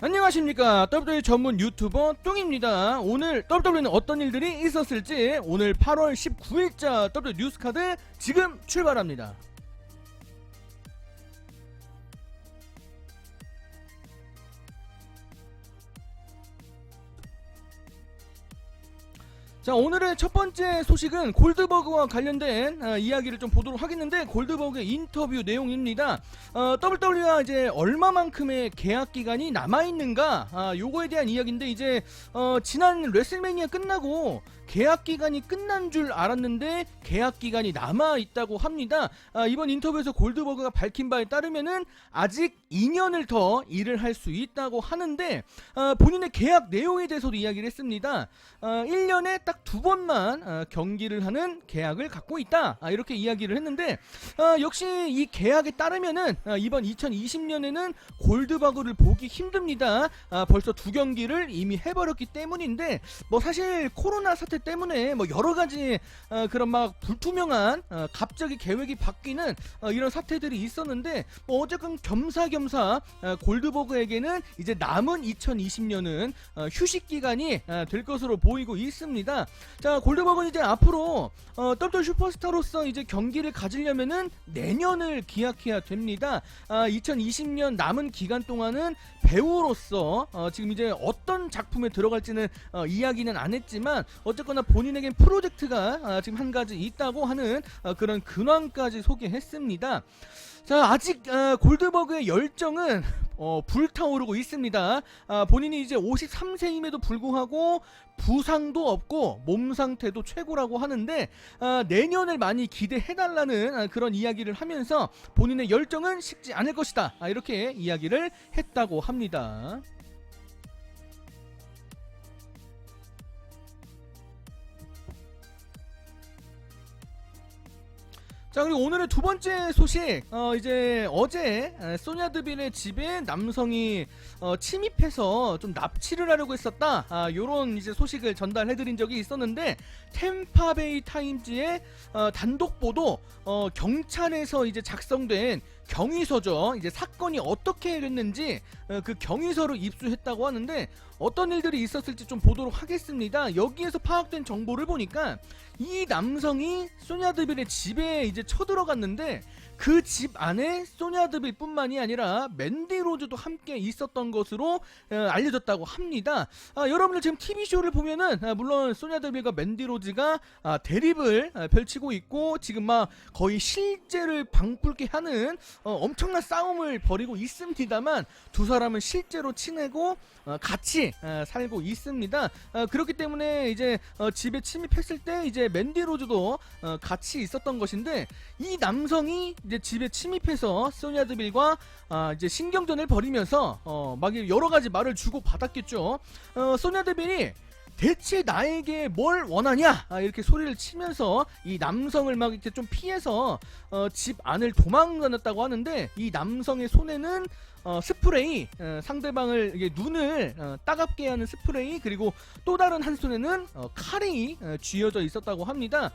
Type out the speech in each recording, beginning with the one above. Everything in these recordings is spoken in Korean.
안녕하십니까, WWE 전문 유튜버 뚱입니다. 오늘 WWE는 어떤 일들이 있었을지 오늘 8월 19일자 WWE 뉴스카드 지금 출발합니다. 자, 오늘의 첫 번째 소식은 골드버그와 관련된 이야기를 좀 보도록 하겠는데, 골드버그의 인터뷰 내용입니다. WWE가 이제 얼마만큼의 계약 기간이 남아있는가, 요거에 대한 이야기인데, 이제 지난 레슬매니아 끝나고 계약 기간이 끝난 줄 알았는데 계약 기간이 남아 있다고 합니다. 이번 인터뷰에서 골드버그가 밝힌 바에 따르면은 아직 2년을 더 일을 할 수 있다고 하는데, 본인의 계약 내용에 대해서도 이야기를 했습니다. 1년에 딱 2번만 경기를 하는 계약을 갖고 있다, 이렇게 이야기를 했는데, 역시 이 계약에 따르면은 이번 2020년에는 골드버그를 보기 힘듭니다. 벌써 2경기를 이미 해버렸기 때문인데, 뭐 사실 코로나 사태 때문에 뭐 여러가지 그런 막 불투명한 갑자기 계획이 바뀌는 이런 사태들이 있었는데, 뭐 어쨌건 겸사겸사 골드버그에게는 이제 남은 2020년은 휴식기간이 될 것으로 보이고 있습니다. 자, 골드버그는 이제 앞으로 WWE 슈퍼스타로서 이제 경기를 가지려면은 내년을 기약해야 됩니다. 2020년 남은 기간 동안은 배우로서 지금 이제 어떤 작품에 들어갈지는 이야기는 안 했지만, 어쨌거나 본인에겐 프로젝트가 지금 한 가지 있다고 하는 그런 근황까지 소개했습니다. 자, 아직 골드버그의 열정은 불타오르고 있습니다. 본인이 이제 53세임에도 불구하고 부상도 없고 몸 상태도 최고라고 하는데, 내년을 많이 기대해달라는 그런 이야기를 하면서 본인의 열정은 식지 않을 것이다, 이렇게 이야기를 했다고 합니다. 자, 그리고 오늘의 두 번째 소식, 이제 어제 소냐 드빌의 집에 남성이 침입해서 좀 납치를 하려고 했었다, 요런 이제 소식을 전달해드린 적이 있었는데, 템파베이 타임즈의 단독 보도, 경찰에서 이제 작성된 경위서죠. 이제 사건이 어떻게 됐는지 그 경위서를 입수했다고 하는데, 어떤 일들이 있었을지 좀 보도록 하겠습니다. 여기에서 파악된 정보를 보니까 이 남성이 소냐 드빌의 집에 이제 쳐들어갔는데, 그 집 안에 소냐 드빌 뿐만이 아니라 맨디 로즈도 함께 있었던 것으로 알려졌다고 합니다. 여러분들 지금 TV쇼를 보면은 물론 소냐 드빌과 맨디 로즈가 대립을 펼치고 있고, 지금 막 거의 실제를 방불케 하는 엄청난 싸움을 벌이고 있습니다만, 두 사람은 실제로 친하고 같이 살고 있습니다. 그렇기 때문에 이제 집에 침입했을 때 이제 맨디 로즈도 같이 있었던 것인데, 이 남성이 이제 집에 침입해서 소냐 드빌과 이제 신경전을 벌이면서 막 여러 가지 말을 주고 받았겠죠. 소냐 드빌이 대체 나에게 뭘 원하냐, 이렇게 소리를 치면서 이 남성을 막 이렇게 좀 피해서 집 안을 도망다녔다고 하는데, 이 남성의 손에는 스프레이, 상대방을 이게 눈을 따갑게 하는 스프레이, 그리고 또 다른 한 손에는 칼이 쥐어져 있었다고 합니다.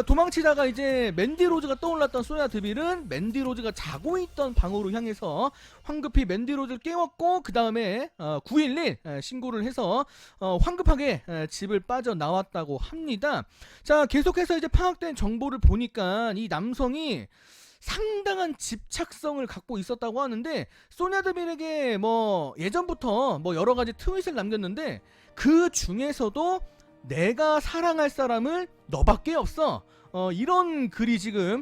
도망치다가 이제 맨디 로즈가 떠올랐던 소냐 드빌은 맨디 로즈가 자고 있던 방으로 향해서 황급히 맨디 로즈를 깨웠고, 그 다음에 911 신고를 해서 황급하게 집을 빠져나왔다고 합니다. 자, 계속해서 이제 파악된 정보를 보니까 이 남성이 상당한 집착성을 갖고 있었다고 하는데, 소냐 드빌에게 뭐 예전부터 뭐 여러 가지 트윗을 남겼는데, 그 중에서도 내가 사랑할 사람을 너밖에 없어, 이런 글이 지금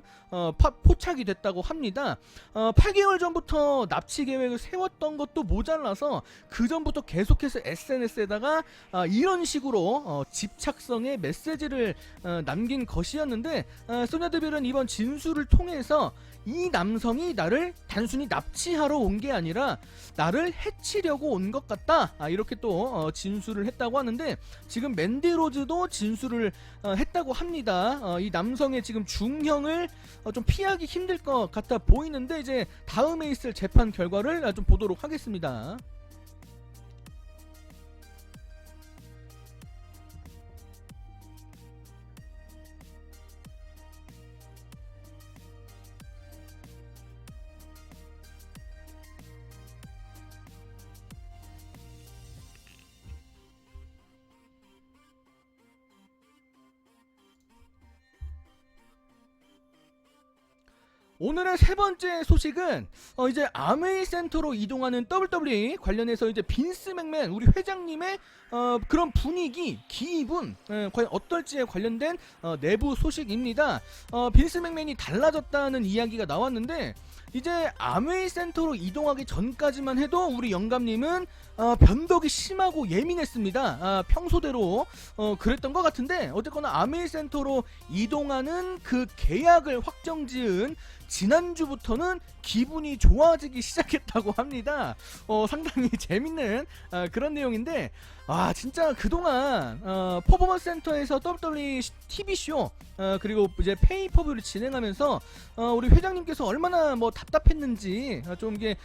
포착이 됐다고 합니다. 8개월 전부터 납치 계획을 세웠던 것도 모자라서 그 전부터 계속해서 SNS에다가 이런 식으로 집착성의 메시지를 남긴 것이었는데, 소냐 드빌은 이번 진술을 통해서 이 남성이 나를 단순히 납치하러 온 게 아니라 나를 해치려고 온 것 같다, 이렇게 또 진술을 했다고 하는데, 지금 맨디 로즈도 진술을 했다고 합니다. 이 남성의 지금 중형을 좀 피하기 힘들 것 같아 보이는데, 이제 다음에 있을 재판 결과를 좀 보도록 하겠습니다. 오늘의 세 번째 소식은 이제 아메이 센터로 이동하는 WWE 관련해서 이제 빈스 맥맨 우리 회장님의 그런 분위기, 기분 과연 어떨지에 관련된 내부 소식입니다. 빈스 맥맨이 달라졌다는 이야기가 나왔는데 이제 아메이 센터로 이동하기 전까지만 해도 우리 영감님은 변덕이 심하고 예민했습니다. 평소대로 그랬던 것 같은데 어쨌거나 아메이 센터로 이동하는 그 계약을 확정지은 지난주부터는 기분이 좋아지기 시작했다고 합니다. 상당히 재밌는 그런 내용인데 진짜 그동안 퍼포먼스 센터에서 WWE TV쇼 그리고 이제 페이퍼뷰를 진행하면서 우리 회장님께서 얼마나 뭐 답답했는지 좀 이게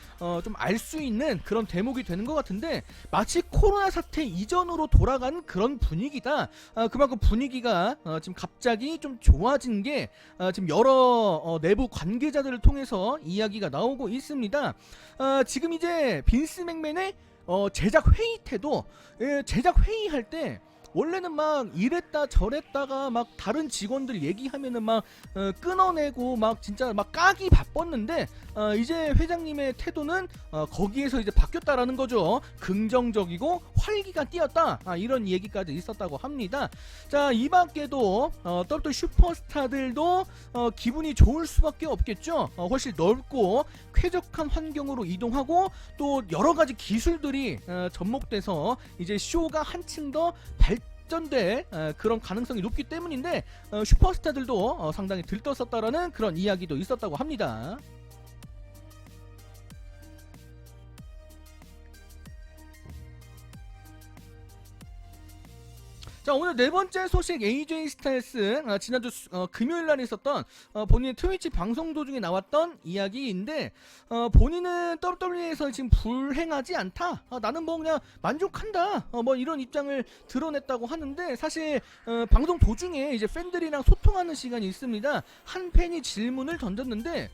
좀 알 수 있는 그런 대목이 되는 것 같은데 마치 코로나 사태 이전으로 돌아간 그런 분위기다. 그만큼 분위기가 지금 갑자기 좀 좋아진 게 지금 여러 내부 관계자들을 통해서 이야기가 나오고 있습니다. 지금 이제 빈스 맥맨의 제작 회의 태도, 제작 회의할 때 원래는 막 이랬다 저랬다가 막 다른 직원들 얘기하면은 막 끊어내고 막 진짜 막 까기 바빴는데 이제 회장님의 태도는 거기에서 이제 바뀌었다라는 거죠. 긍정적이고 활기가 띄었다, 이런 얘기까지 있었다고 합니다. 자, 이 밖에도 WWE 슈퍼스타들도 기분이 좋을 수밖에 없겠죠. 훨씬 넓고 쾌적한 환경으로 이동하고 또 여러가지 기술들이 접목돼서 이제 쇼가 한층 더 발전될 그런 가능성이 높기 때문인데 슈퍼스타들도 상당히 들떴었다라는 그런 이야기도 있었다고 합니다. 자, 오늘 네 번째 소식 AJ 스타일스 지난주 금요일날 있었던 본인의 트위치 방송 도중에 나왔던 이야기인데 본인은 WWE에서 지금 불행하지 않다, 나는 뭐 그냥 만족한다, 뭐 이런 입장을 드러냈다고 하는데 사실 방송 도중에 이제 팬들이랑 소통하는 시간이 있습니다. 한 팬이 질문을 던졌는데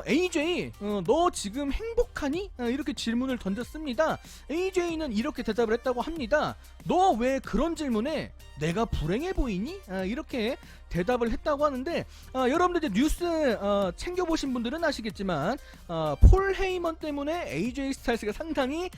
AJ 너 지금 행복하니? 이렇게 질문을 던졌습니다. AJ는 이렇게 대답을 했다고 합니다. 너 왜 그런 질문에 내가 불행해 보이니? 이렇게 대답을 했다고 하는데 여러분들 이제 뉴스 챙겨보신 분들은 아시겠지만 폴 헤이먼 때문에 AJ 스타일스가 상당히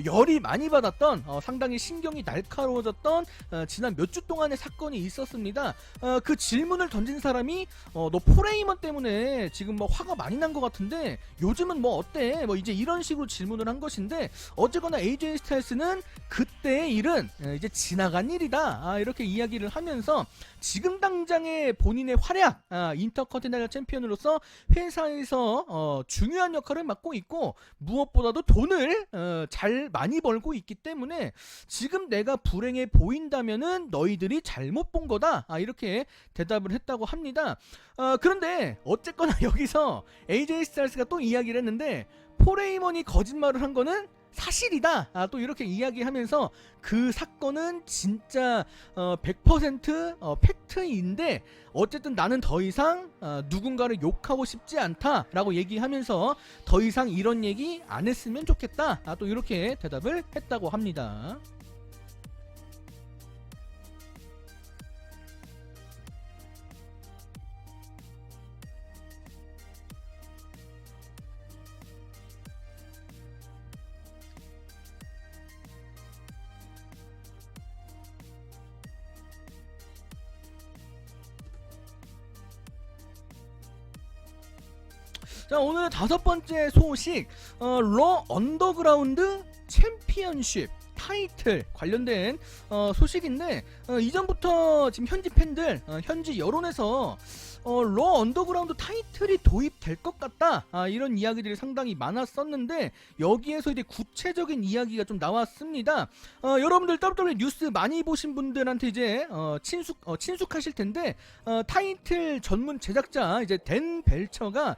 열이 많이 받았던, 상당히 신경이 날카로워졌던 지난 몇 주 동안의 사건이 있었습니다. 그 질문을 던진 사람이 너 폴 헤이먼 때문에 지금 뭐 화가 많이 난 것 같은데 요즘은 뭐 어때? 뭐 이제 이런 식으로 질문을 한 것인데 어쨌거나 AJ 스타일스는 그때의 일은 이제 지나간 일이다, 이렇게 이야기를 하면서 지금 당장의 본인의 활약, 인터컨티넨탈 챔피언으로서 회사에서 중요한 역할을 맡고 있고 무엇보다도 돈을 잘 많이 벌고 있기 때문에 지금 내가 불행해 보인다면은 너희들이 잘못 본 거다, 이렇게 대답을 했다고 합니다. 그런데 어쨌거나 여기서 AJ 스타일스가 또 이야기를 했는데 폴 헤이먼이 거짓말을 한 거는 사실이다, 또 이렇게 이야기하면서 그 사건은 진짜 100% 팩트인데 어쨌든 나는 더 이상 누군가를 욕하고 싶지 않다 라고 얘기하면서 더 이상 이런 얘기 안 했으면 좋겠다, 또 이렇게 대답을 했다고 합니다. 자, 오늘 다섯 번째 소식, 러 언더그라운드 챔피언십 타이틀 관련된 소식인데 이전부터 지금 현지 팬들, 현지 여론에서 러 언더그라운드 타이틀이 도입될 것 같다, 이런 이야기들이 상당히 많았었는데 여기에서 이제 구체적인 이야기가 좀 나왔습니다. 여러분들 WWE 뉴스 많이 보신 분들한테 이제 친숙하실 텐데 타이틀 전문 제작자 이제 댄 벨처가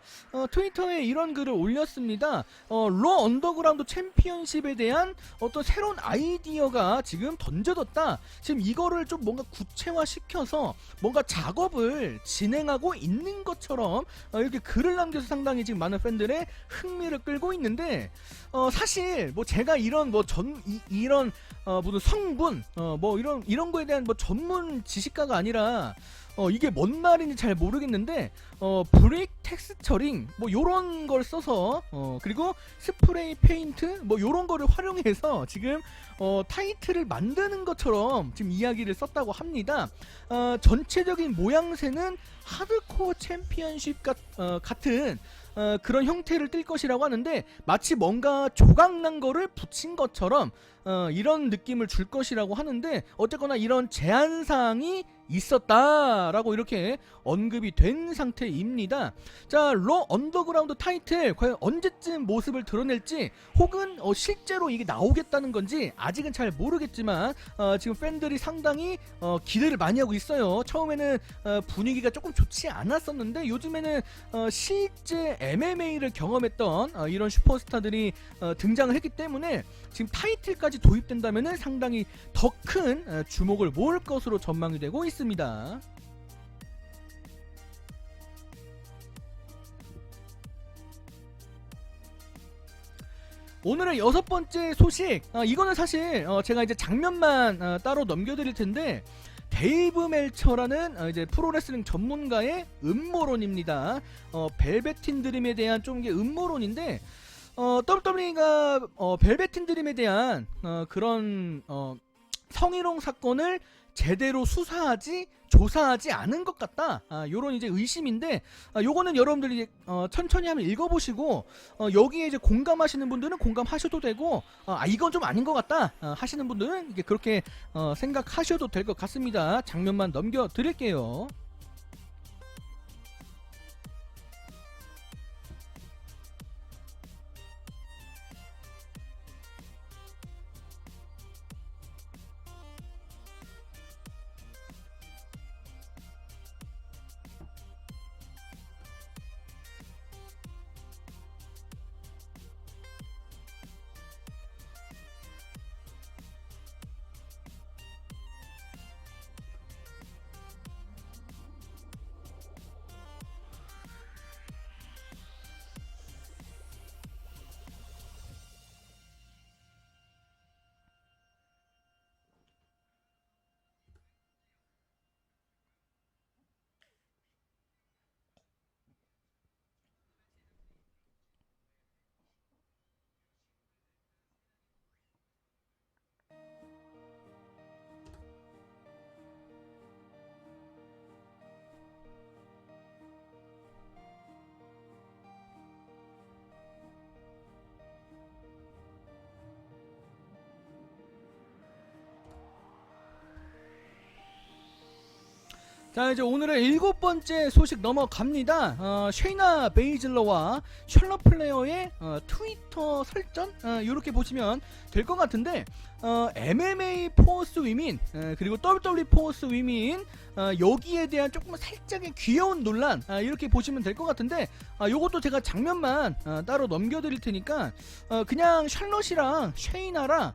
트위터에 이런 글을 올렸습니다. 러 언더그라운드 챔피언십에 대한 어떤 새로운 아이디어가 지금 던져졌다. 지금 이거를 좀 뭔가 구체화시켜서 뭔가 작업을 진행하고 있는 것처럼 이렇게 글을 남겨서 상당히 지금 많은 팬들의 흥미를 끌고 있는데 사실 뭐 제가 이런 뭐 이런 무슨 성분 뭐 이런 거에 대한 뭐 전문 지식가가 아니라 이게 뭔 말인지 잘 모르겠는데 브릭 텍스처링 뭐 요런 걸 써서 그리고 스프레이 페인트 뭐 요런 거를 활용해서 지금 타이틀을 만드는 것처럼 지금 이야기를 썼다고 합니다. 전체적인 모양새는 하드코어 챔피언십 같은 그런 형태를 띌 것이라고 하는데 마치 뭔가 조각난 거를 붙인 것처럼 이런 느낌을 줄 것이라고 하는데 어쨌거나 이런 제한사항이 있었다라고 이렇게 언급이 된 상태입니다. 자, 러 언더그라운드 타이틀 과연 언제쯤 모습을 드러낼지 혹은 실제로 이게 나오겠다는 건지 아직은 잘 모르겠지만 지금 팬들이 상당히 기대를 많이 하고 있어요. 처음에는 분위기가 조금 좋지 않았었는데 요즘에는 실제 MMA를 경험했던 이런 슈퍼스타들이 등장을 했기 때문에 지금 타이틀까지 도입된다면 상당히 더 큰 주목을 모을 것으로 전망이 되고 있습니다. 오늘의 6번째 소식, 이거는 사실 제가 이제 장면만 따로 넘겨드릴 텐데 데이브 멜처라는 이제 프로레슬링 전문가의 음모론입니다. 벨베틴 드림에 대한 좀 게 음모론인데 WWE가 벨베틴 드림에 대한 그런 성희롱 사건을 제대로 조사하지 않은 것 같다. 요런 이제 의심인데 요거는 여러분들이 천천히 한번 읽어보시고 여기에 이제 공감하시는 분들은 공감하셔도 되고 이건 좀 아닌 것 같다 하시는 분들은 이게 그렇게 생각하셔도 될 것 같습니다. 장면만 넘겨드릴게요. 자, 이제 오늘의 7번째 소식 넘어갑니다. 쉐이나 베이즐러와 셜럿 플레어의 트위터 설전 이렇게 보시면 될 것 같은데 MMA 포스 위민 그리고 WWE 포스 위민 여기에 대한 조금 살짝의 귀여운 논란 이렇게 보시면 될 것 같은데 요것도 제가 장면만 따로 넘겨드릴 테니까 그냥 셜럿이랑 쉐이나랑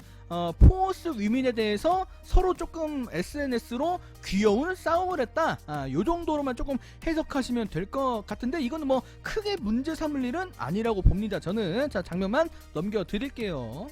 포스 위민에 대해서 서로 조금 SNS로 귀여운 싸움을 했다. 요 정도로만 조금 해석하시면 될 것 같은데 이거는 뭐 크게 문제 삼을 일은 아니라고 봅니다. 저는 자 장면만 넘겨드릴게요.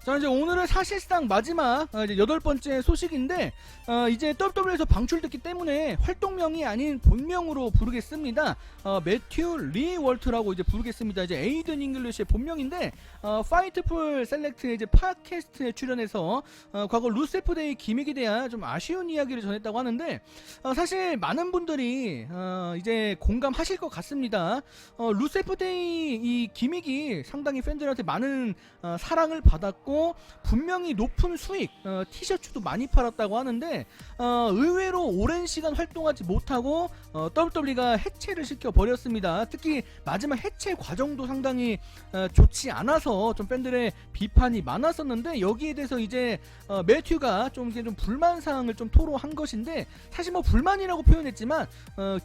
자, 이제 오늘은 사실상 마지막 이제 8번째 소식인데 이제 WWE에서 방출됐기 때문에 활동명이 아닌 본명으로 부르겠습니다. 매튜 리 월트라고 이제 부르겠습니다. 이제 에이든 잉글리시의 본명인데 파이트풀 셀렉트의 이제 팟캐스트에 출연해서 과거 루세프 데이 기믹에 대한 좀 아쉬운 이야기를 전했다고 하는데 사실 많은 분들이 이제 공감하실 것 같습니다. 루세프 데이 이 기믹이 상당히 팬들한테 많은 사랑을 받았고 그리고 분명히 높은 수익, 티셔츠도 많이 팔았다고 하는데 의외로 오랜 시간 활동하지 못하고 WWE가 해체를 시켜버렸습니다. 특히 마지막 해체 과정도 상당히 좋지 않아서 좀 팬들의 비판이 많았었는데, 여기에 대해서 이제 매튜가 좀 불만사항을 좀 토로한 것인데, 사실 뭐 불만이라고 표현했지만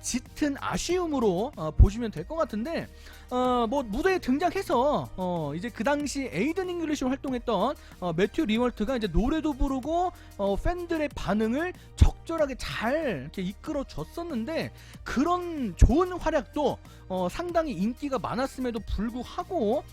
짙은 아쉬움으로 보시면 될 것 같은데, 뭐 무대에 등장해서 이제 그 당시 에이든 잉글리시로 활동했던 매튜 리월트가 이제 노래도 부르고 팬들의 반응을 적절하게 잘 이렇게 이끌어 줬었는데, 그런 좋은 활약도 상당히 인기가 많았음에도 불구하고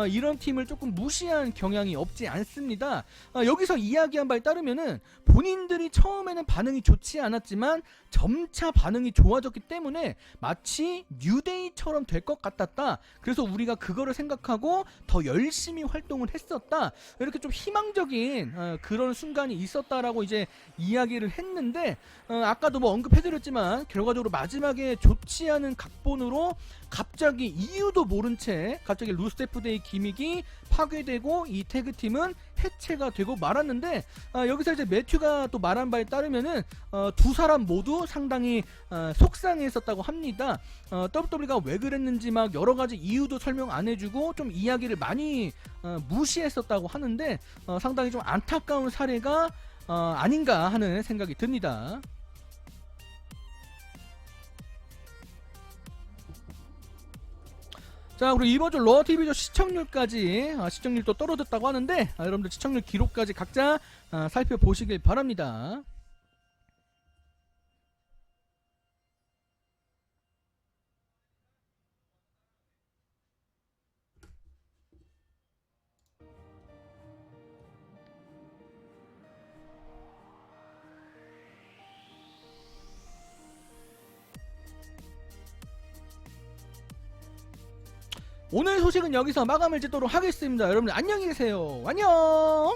이런 팀을 조금 무시한 경향이 없지 않습니다. 여기서 이야기한 바에 따르면은 본인들이 처음에는 반응이 좋지 않았지만 점차 반응이 좋아졌기 때문에 마치 뉴데이처럼 될 것 같았다. 그래서 우리가 그거를 생각하고 더 열심히 활동을 했었다. 이렇게 좀 희망적인 그런 순간이 있었다라고 이제 이야기를 했는데, 아까도 뭐 언급해드렸지만 결과적으로 마지막에 좋지 않은 각본으로 갑자기 이유도 모른 채 갑자기 루스테프데이 기믹이 파괴되고 이 태그팀은 해체가 되고 말았는데, 여기서 이제 매튜가 또 말한 바에 따르면은 두 사람 모두 상당히 속상했었다고 합니다. WWE가 왜 그랬는지 막 여러가지 이유도 설명 안 해주고 좀 이야기를 많이 무시했었다고 하는데, 상당히 좀 안타까운 사례가 아닌가 하는 생각이 듭니다. 자, 그리고 이번 주 러TV조 시청률까지 시청률도 떨어졌다고 하는데, 여러분들 시청률 기록까지 각자 살펴보시길 바랍니다. 오늘 소식은 여기서 마감을 짓도록 하겠습니다. 여러분들 안녕히 계세요. 안녕.